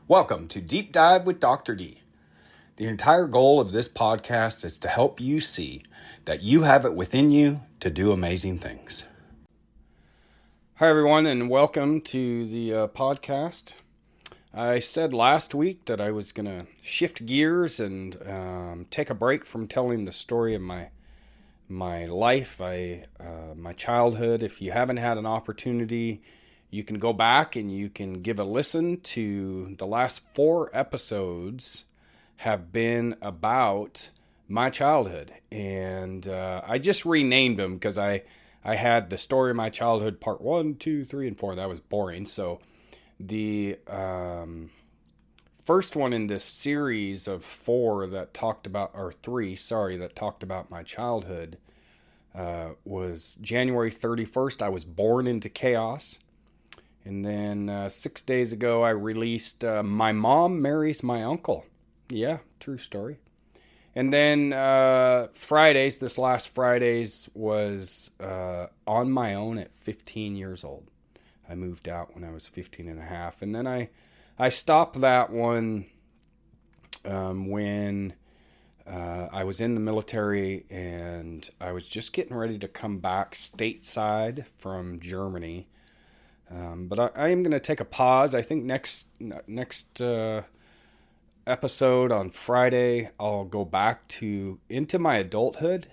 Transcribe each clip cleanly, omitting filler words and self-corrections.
Welcome to Deep Dive with Dr. D. The entire goal of this podcast is to help you see that you have it within you to do amazing things. Hi, everyone, and welcome to the podcast. I said last week that I was going to shift gears and take a break from telling the story of my life, my childhood. If you haven't had an opportunity, you can go back and you can give a listen to the last 4 episodes have been about my childhood. And I just renamed them because I had the story of my childhood part 1, 2, 3, and 4. That was boring. So the first one in this series of 4 that talked about, or 3, sorry, that talked about my childhood was January 31st. I was born into chaos. And then 6 days ago, I released My Mom Marries My Uncle. Yeah, true story. And then Fridays, this last Fridays, was on my own at 15 years old. I moved out when I was 15 and a half. And then I stopped that one when I was in the military and I was just getting ready to come back stateside from Germany. But I am going to take a pause. I think next episode on Friday, I'll go back into my adulthood.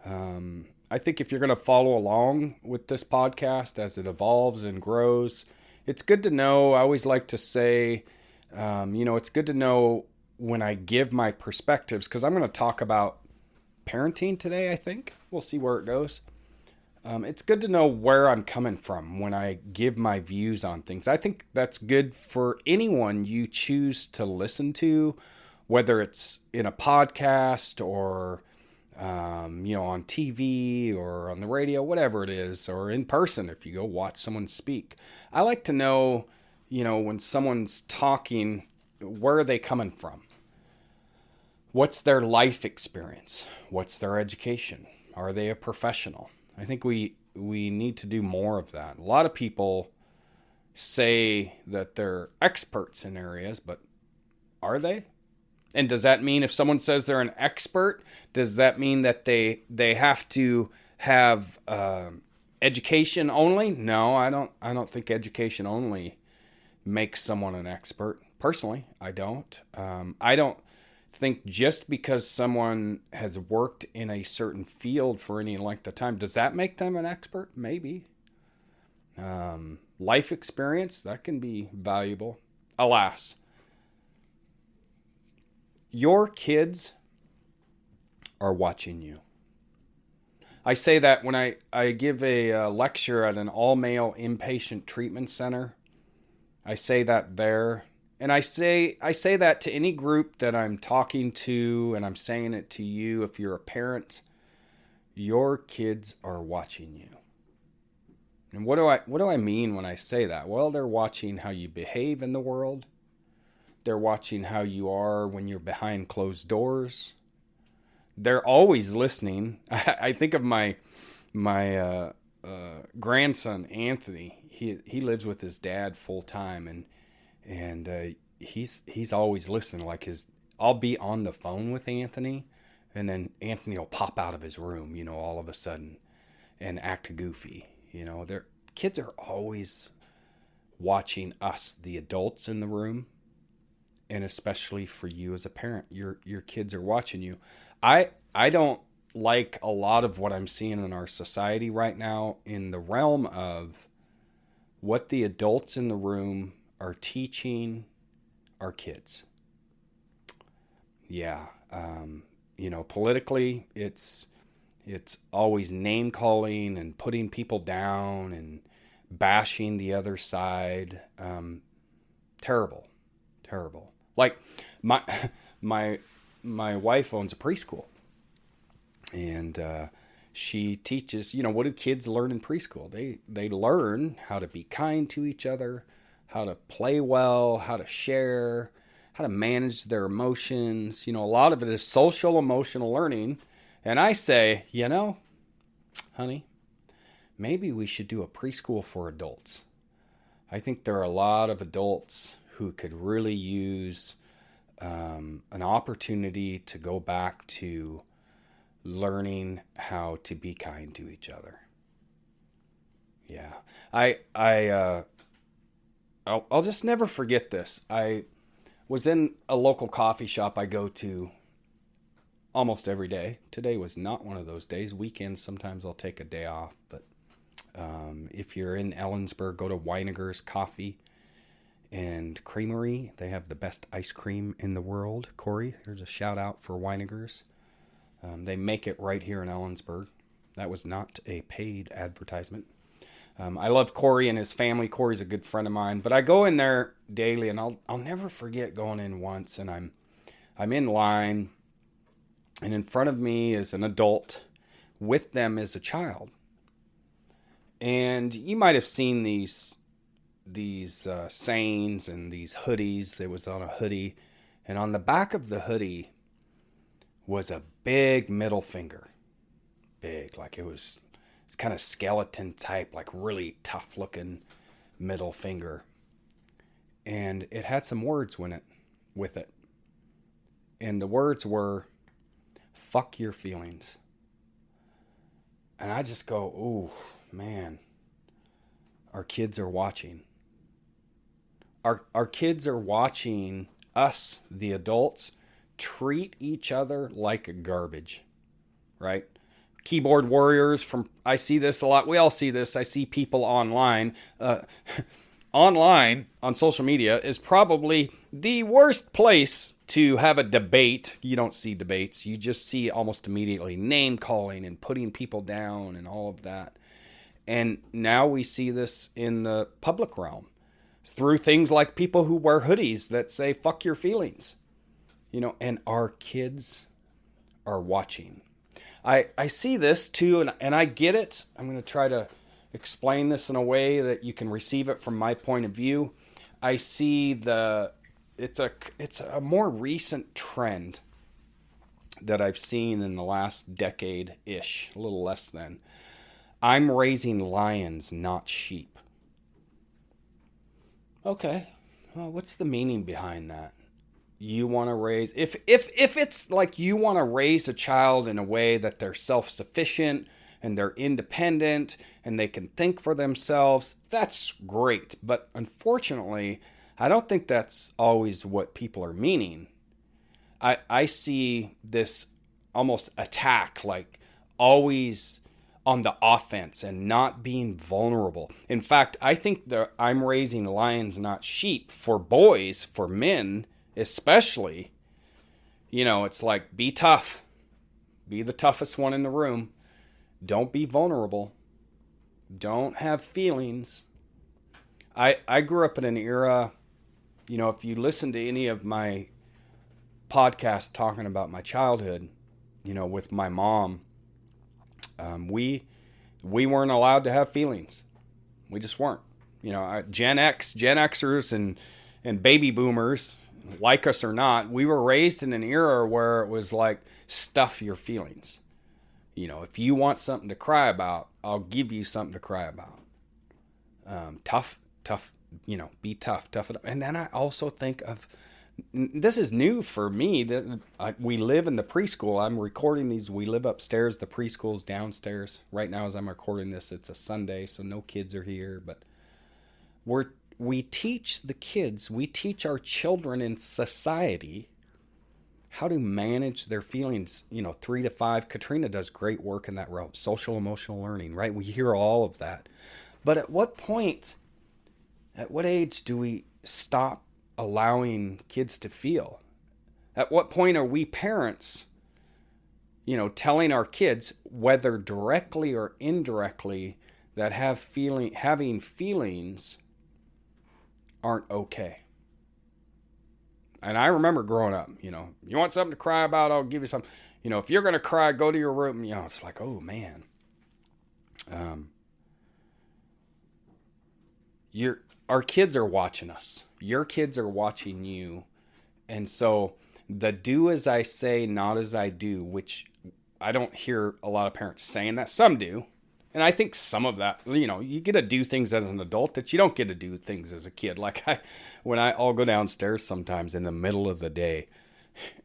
I think if you're going to follow along with this podcast as it evolves and grows, it's good to know. I always like to say, it's good to know when I give my perspectives, because I'm going to talk about parenting today, I think. We'll see where it goes. It's good to know where I'm coming from when I give my views on things. I think that's good for anyone you choose to listen to, whether it's in a podcast or, on TV or on the radio, whatever it is, or in person if you go watch someone speak. I like to know, when someone's talking, where are they coming from? What's their life experience? What's their education? Are they a professional? I think we need to do more of that. A lot of people say that they're experts in areas, but are they? And does that mean if someone says they're an expert, does that mean that they have to have education only? No, I don't think education only makes someone an expert. Personally, I don't. I don't think just because someone has worked in a certain field for any length of time, does that make them an expert? Maybe. Life experience, that can be valuable. Alas, your kids are watching you. I say that when I give a lecture at an all-male inpatient treatment center. I say that there. And I say that to any group that I'm talking to, and I'm saying it to you. If you're a parent, your kids are watching you. And what do I mean when I say that? Well, they're watching how you behave in the world. They're watching how you are when you're behind closed doors. They're always listening. I think of my grandson Anthony. He lives with his dad full time, and he's always listening. Like I'll be on the phone with Anthony, and then Anthony will pop out of his room, all of a sudden, and act goofy. Their kids are always watching us, the adults in the room, and especially for you as a parent, your kids are watching you. I don't like a lot of what I'm seeing in our society right now in the realm of what the adults in the room are teaching our kids. Yeah. Politically, it's always name calling and putting people down and bashing the other side. Terrible. Like my wife owns a preschool, and she teaches, what do kids learn in preschool? They learn how to be kind to each other, how to play well, how to share, how to manage their emotions. A lot of it is social emotional learning. And I say, honey, maybe we should do a preschool for adults. I think there are a lot of adults who could really use an opportunity to go back to learning how to be kind to each other. Yeah, I'll just never forget this. I was in a local coffee shop I go to almost every day. Today was not one of those days. Weekends, sometimes I'll take a day off. But if you're in Ellensburg, go to Weiniger's Coffee and Creamery. They have the best ice cream in the world. Corey, here's a shout out for Weiniger's. They make it right here in Ellensburg. That was not a paid advertisement. I love Corey and his family. Corey's a good friend of mine. But I go in there daily, and I'll never forget going in once, and I'm in line, and in front of me is an adult. With them is a child. And you might have seen these sayings and these hoodies. It was on a hoodie, and on the back of the hoodie was a big middle finger. Big, like it's kind of skeleton type, like really tough looking middle finger. And it had some words with it. And the words were, "Fuck your feelings." And I just go, ooh, man, our kids are watching. Our kids are watching us, the adults, treat each other like garbage, right? Keyboard warriors I see this a lot. We all see this. I see people online. Online on social media is probably the worst place to have a debate. You don't see debates. You just see almost immediately name calling and putting people down and all of that. And now we see this in the public realm through things like people who wear hoodies that say, "Fuck your feelings." And our kids are watching. I see this too, and I get it. I'm going to try to explain this in a way that you can receive it from my point of view. I see it's a more recent trend that I've seen in the last decade-ish, a little less than. I'm raising lions, not sheep. Okay, well, what's the meaning behind that? You want to raise, if it's like you want to raise a child in a way that they're self-sufficient and they're independent and they can think for themselves, that's great. But unfortunately, I don't think that's always what people are meaning. I see this almost attack, like always on the offense and not being vulnerable. In fact, I think I'm raising lions, not sheep, for boys, for men especially. It's like, be tough. Be the toughest one in the room. Don't be vulnerable. Don't have feelings. I grew up in an era, if you listen to any of my podcasts talking about my childhood, with my mom, we weren't allowed to have feelings. We just weren't. Gen Xers and baby boomers, like us or not, we were raised in an era where it was like, stuff your feelings. If you want something to cry about, I'll give you something to cry about. Tough, be tough, tough it up. And then I also think of, this is new for me, that we live in the preschool. I'm recording these. We live upstairs. The preschool's downstairs. Right now as I'm recording this, it's a Sunday, so no kids are here. But we teach the kids, we teach our children in society how to manage their feelings, 3 to 5. Katrina does great work in that realm. Social emotional learning, right? We hear all of that. But at what age do we stop allowing kids to feel? At what point are we parents, telling our kids, whether directly or indirectly, that having feelings aren't okay? And I remember growing up, you want something to cry about, I'll give you something. If you're going to cry, go to your room. It's like, oh man. Our kids are watching us. Your kids are watching you. And so the do as I say, not as I do, which I don't hear a lot of parents saying that. Some do. And I think some of that, you get to do things as an adult that you don't get to do things as a kid. Like I'll go downstairs sometimes in the middle of the day,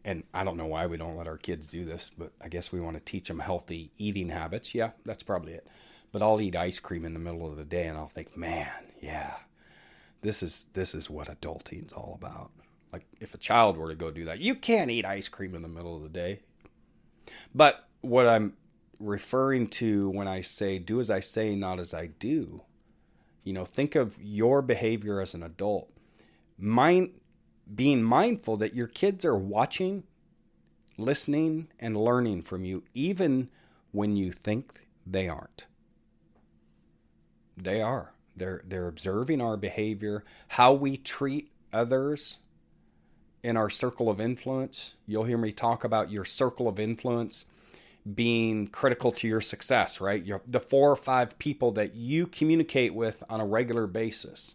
and I don't know why we don't let our kids do this, but I guess we want to teach them healthy eating habits. Yeah, that's probably it. But I'll eat ice cream in the middle of the day, and I'll think, man, yeah, this is what adulting's all about. Like if a child were to go do that, you can't eat ice cream in the middle of the day. But what I'm referring to when I say do as I say, not as I do, think of your behavior as an adult. Being mindful that your kids are watching, listening, and learning from you, even when you think they aren't. They are. They're observing our behavior, how we treat others in our circle of influence. You'll hear me talk about your circle of influence being critical to your success, right? The 4 or 5 people that you communicate with on a regular basis.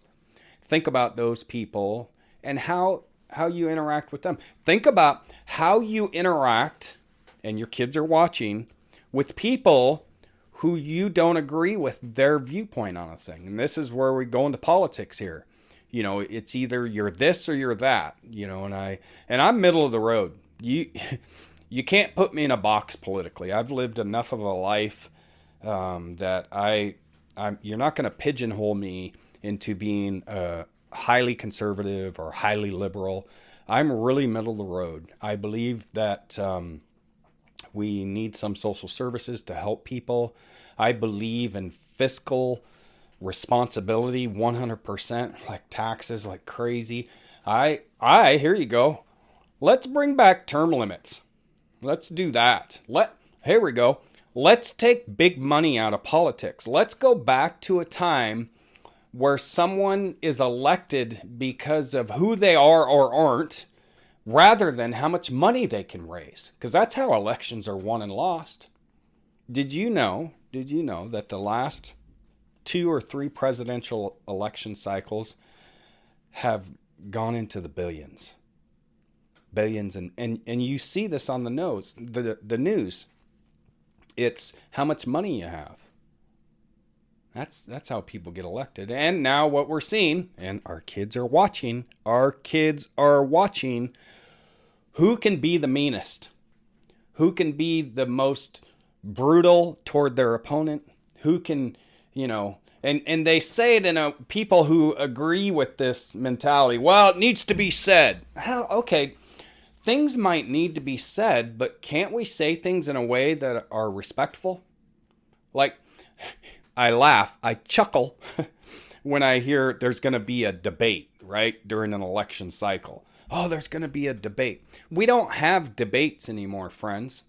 Think about those people and how you interact with them. Think about how you interact, and your kids are watching, with people who you don't agree with their viewpoint on a thing. And this is where we go into politics here. It's either you're this or you're that, and I'm middle of the road. You can't put me in a box politically. I've lived enough of a life that you're not going to pigeonhole me into being highly conservative or highly liberal. I'm really middle of the road. I believe that we need some social services to help people. I believe in fiscal responsibility 100%, like taxes like crazy. Here you go. Let's bring back term limits. Let's do that. Here we go. Let's take big money out of politics. Let's go back to a time where someone is elected because of who they are or aren't, rather than how much money they can raise. Because that's how elections are won and lost. Did you know that the last 2 or 3 presidential election cycles have gone into the billions? Billions, and you see this on the news. It's how much money you have. That's how people get elected. And now what we're seeing, and our kids are watching, who can be the meanest? Who can be the most brutal toward their opponent? Who can, and they say it in people who agree with this mentality. Well, it needs to be said. Okay, things might need to be said, but can't we say things in a way that are respectful? Like, I laugh, I chuckle when I hear there's going to be a debate, right, during an election cycle. Oh, there's going to be a debate. We don't have debates anymore, friends.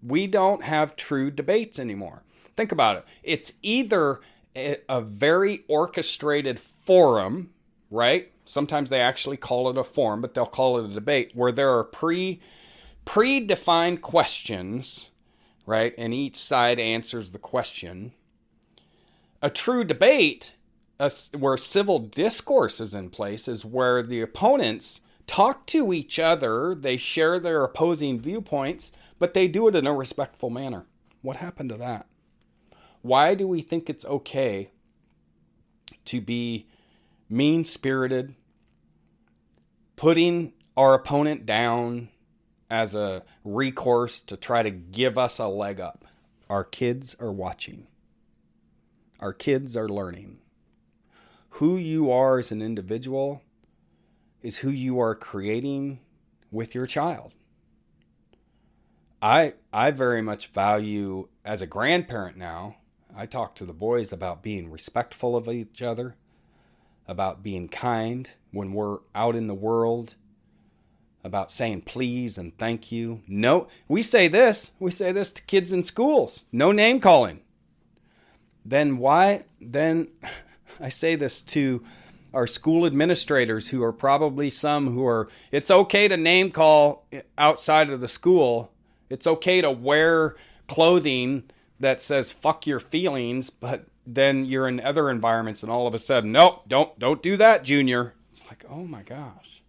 We don't have true debates anymore. Think about it. It's either a very orchestrated forum, right? Sometimes they actually call it a forum, but they'll call it a debate, where there are predefined questions, right? And each side answers the question. A true debate, where civil discourse is in place, is where the opponents talk to each other, they share their opposing viewpoints, but they do it in a respectful manner. What happened to that? Why do we think it's okay to be mean-spirited, putting our opponent down as a recourse to try to give us a leg up? Our kids are watching. Our kids are learning. Who you are as an individual is who you are creating with your child. I very much value, as a grandparent now, I talk to the boys about being respectful of each other, about being kind when we're out in the world, about saying please and thank you. No, we say this to kids in schools. No name calling. Then I say this to our school administrators, who are probably some who are, it's okay to name call outside of the school. It's okay to wear clothing that says fuck your feelings, but then you're in other environments and all of a sudden, nope, don't do that, Junior. It's like, oh my gosh.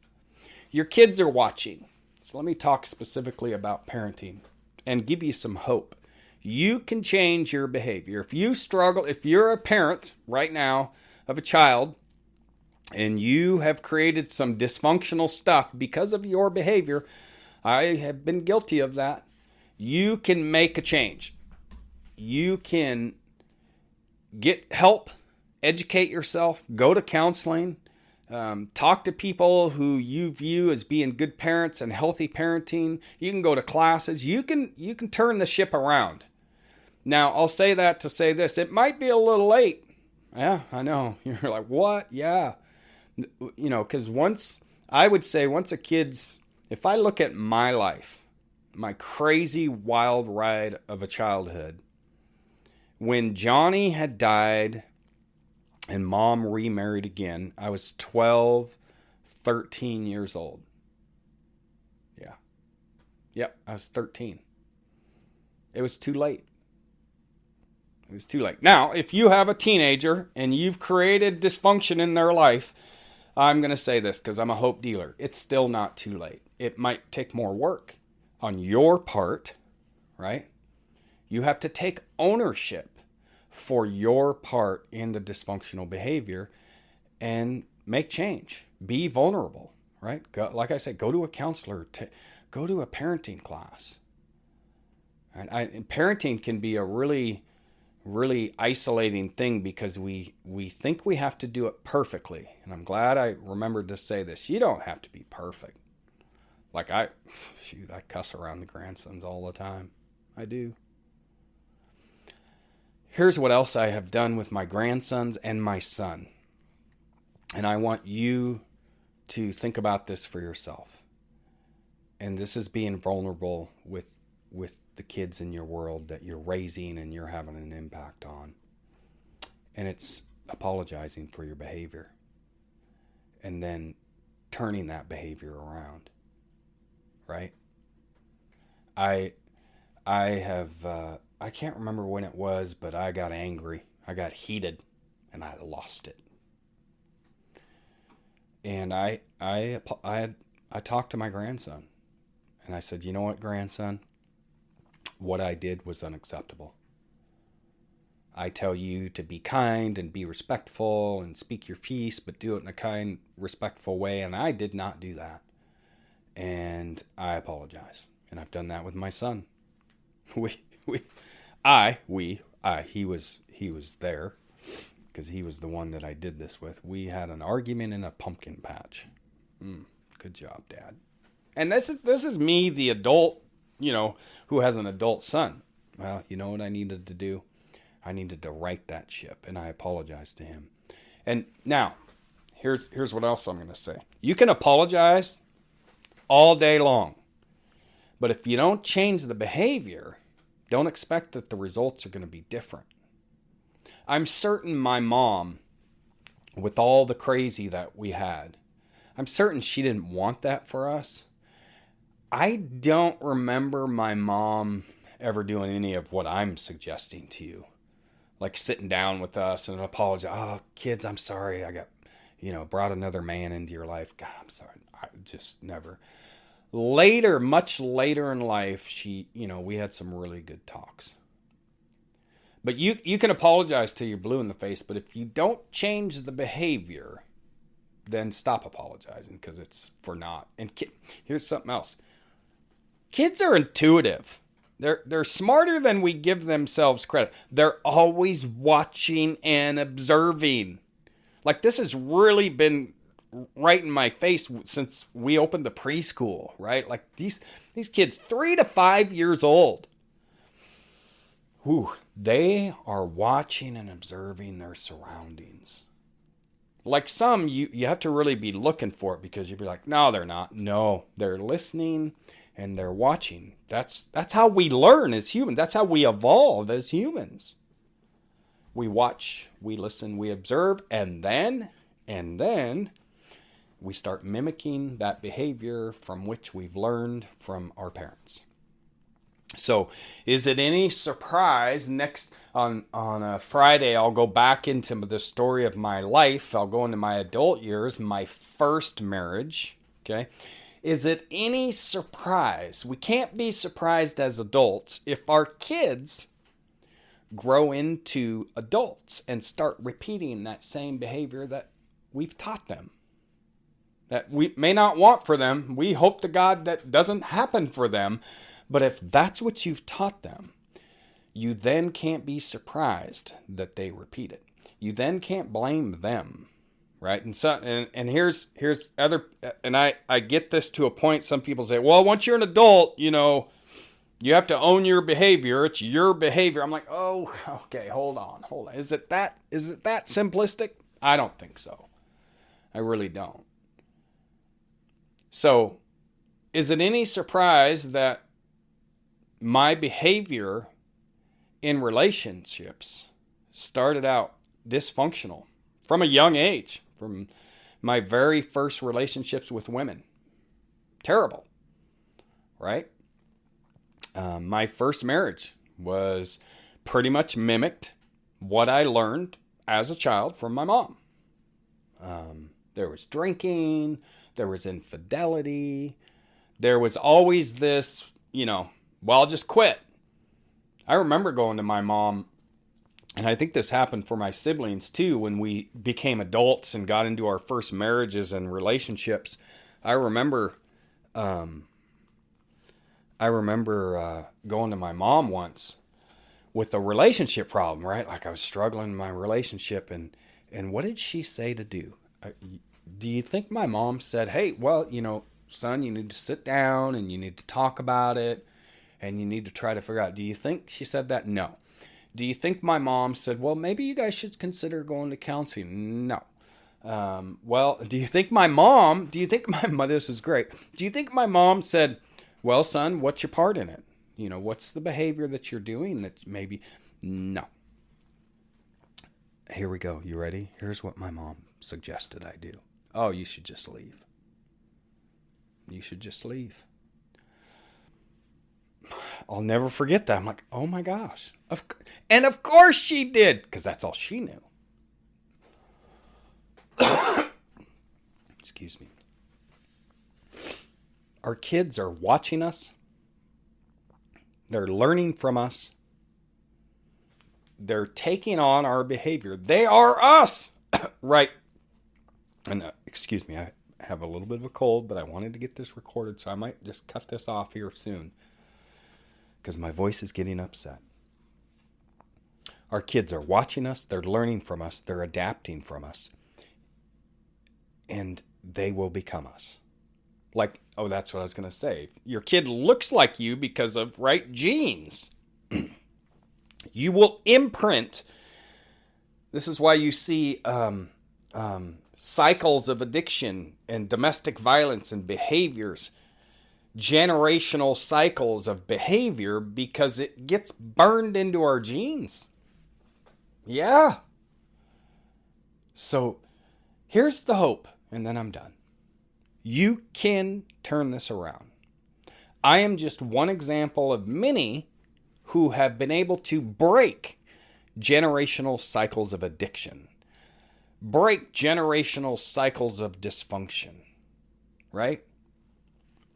Your kids are watching. So let me talk specifically about parenting and give you some hope. You can change your behavior. If you struggle, if you're a parent right now of a child and you have created some dysfunctional stuff because of your behavior, I have been guilty of that. You can make a change. You can get help, educate yourself, go to counseling, talk to people who you view as being good parents and healthy parenting. You can go to classes. You can turn the ship around. Now, I'll say that to say this. It might be a little late. Yeah, I know. You're like, what? Yeah. Because once a kid's, if I look at my life, my crazy wild ride of a childhood, when Johnny had died and mom remarried again, I was 12, 13 years old. Yeah. Yep, I was 13. It was too late. It was too late. Now, if you have a teenager and you've created dysfunction in their life, I'm going to say this because I'm a hope dealer. It's still not too late. It might take more work on your part, right? You have to take ownership for your part in the dysfunctional behavior and make change. Be vulnerable, right? Like I said, go to a counselor, go to a parenting class. And parenting can be a really isolating thing because we think we have to do it perfectly. And I'm glad I remembered to say this. You don't have to be perfect. Like I cuss around the grandsons all the time. I do. Here's what else I have done with my grandsons and my son. And I want you to think about this for yourself. And this is being vulnerable with the kids in your world that you're raising and you're having an impact on. And it's apologizing for your behavior and then turning that behavior around. Right? I can't remember when it was, but I got angry. I got heated and I lost it. And I talked to my grandson and I said, you know what, grandson? What I did was unacceptable. I tell you to be kind and be respectful and speak your piece, but do it in a kind, respectful way. And I did not do that. And I apologize. And I've done that with my son. He was there because he was the one that I did this with. We had an argument in a pumpkin patch. Good job, Dad. And this is me, the adult, who has an adult son. Well, you know what I needed to do? I needed to right that ship, and I apologized to him. And now, here's what else I'm going to say. You can apologize all day long, but if you don't change the behavior, don't expect that the results are going to be different. I'm certain my mom, with all the crazy that we had, I'm certain she didn't want that for us. I don't remember my mom ever doing any of what I'm suggesting to you. Like sitting down with us and apologize. Oh, kids, I'm sorry. I got, brought another man into your life. God, I'm sorry. I just never. Later, much later in life, we had some really good talks. But you can apologize till you're blue in the face, but if you don't change the behavior, then stop apologizing because it's for naught. And here's something else. Kids are intuitive. They're smarter than we give themselves credit. They're always watching and observing. Like this has really been right in my face since we opened the preschool, right? Like these kids, 3 to 5 years old. They are watching and observing their surroundings. Like some, you have to really be looking for it because you'd be like, no, they're not. No, they're listening and they're watching. That's how we learn as humans. That's how we evolve as humans. We watch, we listen, we observe, and then we start mimicking that behavior from which we've learned from our parents. So is it any surprise next on a Friday, I'll go back into the story of my life. I'll go into my adult years, my first marriage. Okay. Is it any surprise? We can't be surprised as adults if our kids grow into adults and start repeating that same behavior that we've taught them, that we may not want for them. We hope to God that doesn't happen for them. But if that's what you've taught them, you then can't be surprised that they repeat it. You then can't blame them, right? And so, and here's other, and I get this to a point. Some people say, well, once you're an adult, you know, you have to own your behavior. It's your behavior. I'm like, oh, okay, hold on. Is it that simplistic? I don't think so. I really don't. So, is it any surprise that my behavior in relationships started out dysfunctional from a young age, from my very first relationships with women? Terrible, right? My first marriage was pretty much mimicked what I learned as a child from my mom. There was drinking, there was infidelity, there was always this, well, I'll just quit. I remember going to my mom, and I think this happened for my siblings too, when we became adults and got into our first marriages and relationships. I remember going to my mom once with a relationship problem, right? Like I was struggling in my relationship, and what did she say to do? Do you think my mom said, hey, well, son, you need to sit down and you need to talk about it and you need to try to figure out? Do you think she said that? No. Do you think my mom said, well, maybe you guys should consider going to counseling? No. Well, do you think my mom, this is great. Do you think my mom said, well, son, what's your part in it? What's the behavior that you're doing that maybe? No. Here we go. You ready? Here's what my mom suggested I do. Oh, you should just leave. You should just leave. I'll never forget that. I'm like, oh my gosh. And of course she did, because that's all she knew. Excuse me. Our kids are watching us. They're learning from us. They're taking on our behavior. They are us. Right. And excuse me, I have a little bit of a cold, but I wanted to get this recorded, so I might just cut this off here soon because my voice is getting upset. Our kids are watching us. They're learning from us. They're adapting from us. And they will become us. Like, oh, that's what I was going to say. Your kid looks like you because of, right, genes. You will imprint. This is why you see cycles of addiction and domestic violence and behaviors, generational cycles of behavior, because it gets burned into our genes. Yeah. So here's the hope, and then I'm done. You can turn this around. I am just one example of many who have been able to break generational cycles of addiction, break generational cycles of dysfunction, right?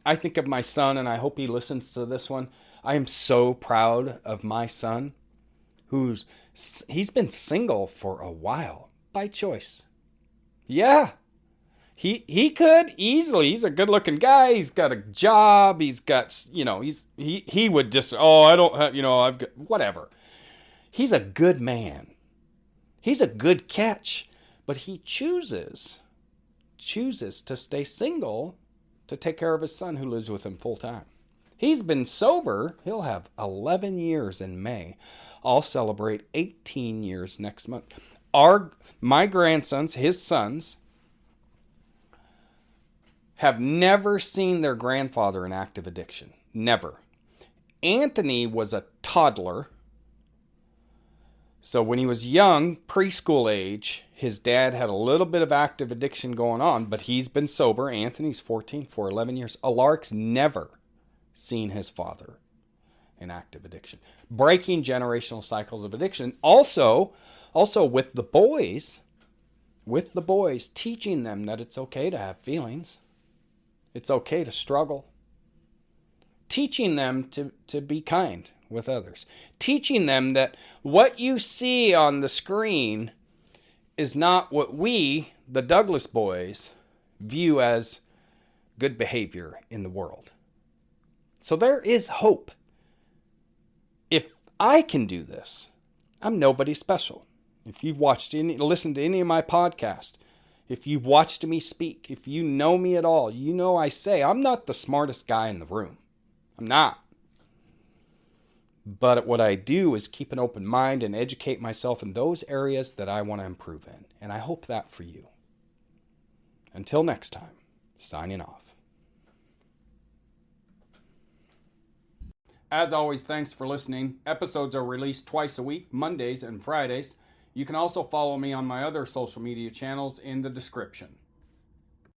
I think of my son, and I hope he listens to this one. I am so proud of my son, he's been single for a while by choice. Yeah. He could easily. He's a good-looking guy. He's got a job. He's got, he would just, I don't have, I've got, whatever. He's a good man. He's a good catch, but he chooses to stay single to take care of his son who lives with him full time. He's been sober. He'll have 11 years in May. I'll celebrate 18 years next month. My grandsons, his sons, have never seen their grandfather in active addiction. Never. Anthony was a toddler. So when he was young, preschool age, his dad had a little bit of active addiction going on, but he's been sober. Anthony's 14 for 11 years. Alaric's never seen his father in active addiction. Breaking generational cycles of addiction. Also with the boys, teaching them that it's okay to have feelings. It's okay to struggle. teaching them to be kind with others, teaching them that what you see on the screen is not what we, the Douglas boys, view as good behavior in the world. So there is hope. If I can do this, I'm nobody special. If you've listened to any of my podcasts, if you've watched me speak, if you know me at all, you know I say I'm not the smartest guy in the room. I'm not. But what I do is keep an open mind and educate myself in those areas that I want to improve in. And I hope that for you. Until next time, signing off. As always, thanks for listening. Episodes are released twice a week, Mondays and Fridays. You can also follow me on my other social media channels in the description.